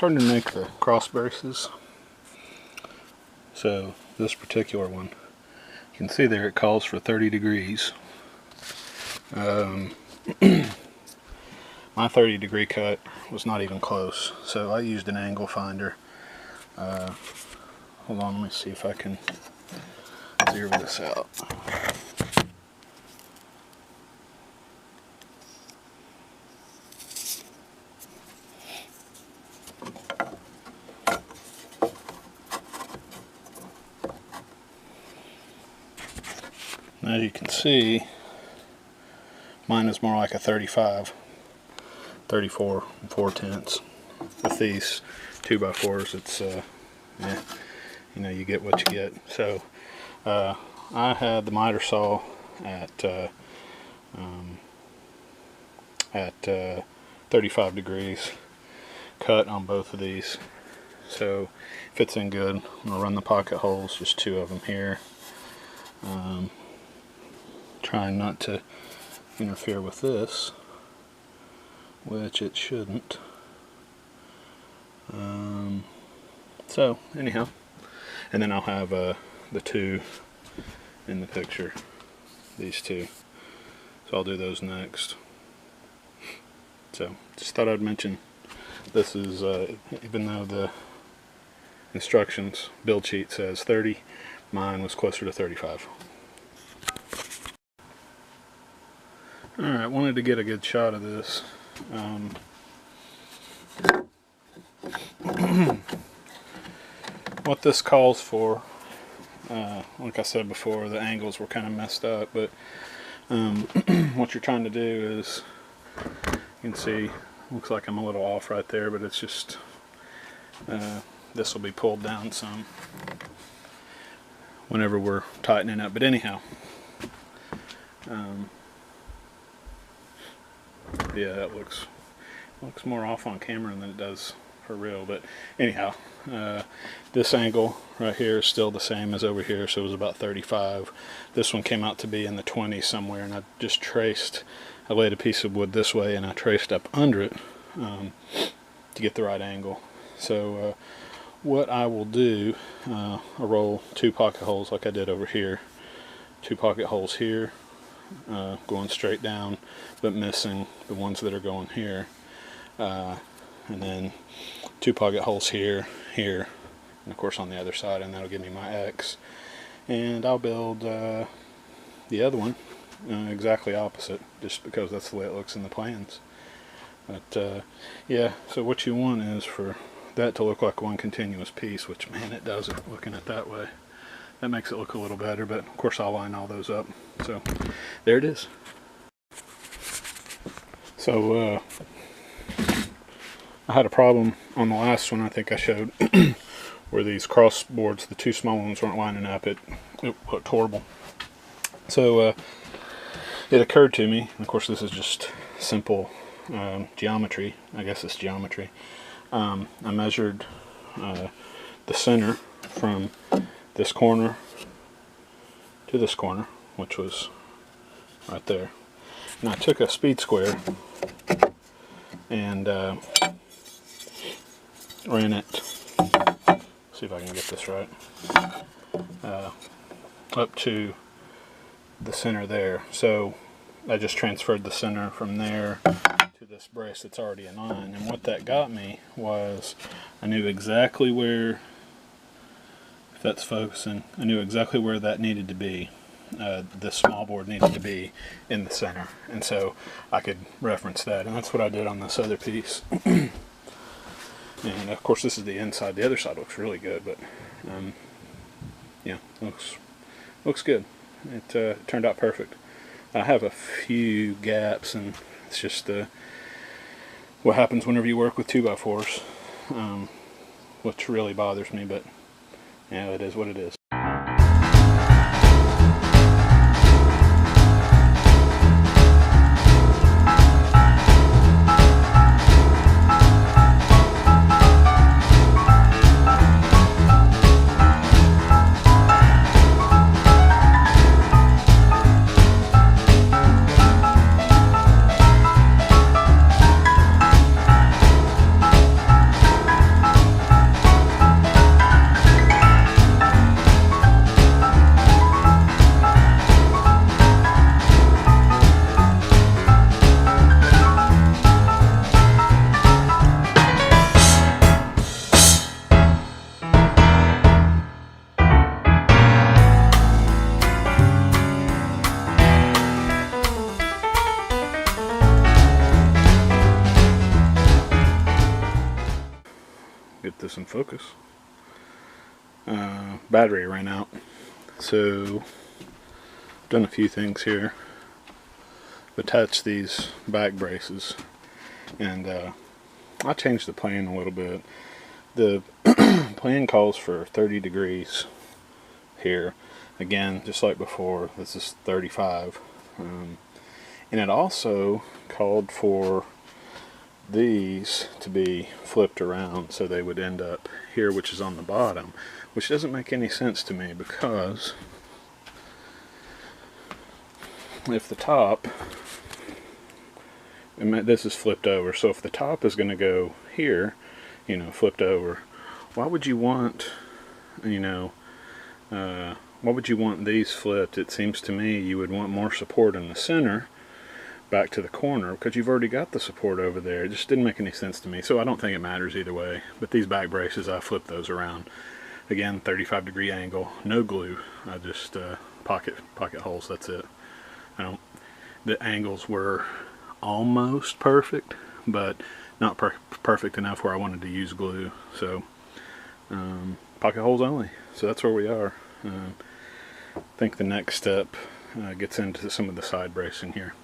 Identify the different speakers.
Speaker 1: starting to make the cross braces. So this particular one, you can see there it calls for 30 degrees. My 30-degree cut was not even close, so I used an angle finder. Hold on, let me see if I can zero this out. As you can see, mine is more like a 35, 34 and 4/10. With these 2x4s, it's yeah, you know, you get what you get. So I had the miter saw at 35 degrees cut on both of these. So it fits in good. I'm gonna run the pocket holes, just 2 of them here. Trying not to interfere with this, which it shouldn't. So anyhow, and then I'll have the 2 in the picture, these 2. So I'll do those next. So just thought I'd mention this is even though the instructions build sheet says 30, mine was closer to 35. Alright, wanted to get a good shot of this. What this calls for, like I said before, the angles were kind of messed up, but what you're trying to do is, you can see, looks like I'm a little off right there, but it's just, this will be pulled down some whenever we're tightening up. But anyhow, yeah, that looks more off on camera than it does for real. But anyhow, this angle right here is still the same as over here, so it was about 35. This one came out to be in the 20s somewhere, and I just traced, I laid a piece of wood this way and I traced up under it to get the right angle. So what I will do, I'll roll 2 pocket holes like I did over here, 2 pocket holes here, going straight down but missing the ones that are going here, and then 2 pocket holes here, here, and of course on the other side, and that'll give me my X. And I'll build the other one exactly opposite, just because that's the way it looks in the plans. But yeah, so what you want is for that to look like one continuous piece, which, man, it doesn't looking at that way. That makes it look a little better, but of course I'll line all those up. So there it is. So I had a problem on the last one I think I showed where these cross boards, the 2 small ones, weren't lining up. It looked horrible. So it occurred to me, and of course this is just simple geometry. I guess it's geometry. I measured the center from this corner to this corner, which was right there, and I took a speed square and ran it, see if I can get this right, up to the center there. So I just transferred the center from there to this brace that's already in line, and what that got me was I knew exactly where, if that's focusing, I knew exactly where that needed to be. This small board needed to be in the center, and so I could reference that, and that's what I did on this other piece. And of course this is the inside. The other side looks really good, but yeah, looks good. It turned out perfect. I have a few gaps, and it's just what happens whenever you work with 2x4s, which really bothers me, but yeah, it is what it is. this in focus. Battery ran out, so done a few things here. Attached these back braces, and I changed the plan a little bit. The plan calls for 30 degrees here. Again, just like before, this is 35. And it also called for these to be flipped around so they would end up here, which is on the bottom, which doesn't make any sense to me, because if the top, and this is flipped over, so if the top is going to go here, you know, flipped over, why would you want, you know, why would you want these flipped? It seems to me you would want more support in the center back to the corner, because you've already got the support over there. It just didn't make any sense to me, so I don't think it matters either way. But these back braces, I flipped those around. Again, 35-degree angle, no glue. I just pocket holes, that's it. The angles were almost perfect, but not perfect enough where I wanted to use glue. So pocket holes only. So that's where we are. I think the next step gets into some of the side bracing here.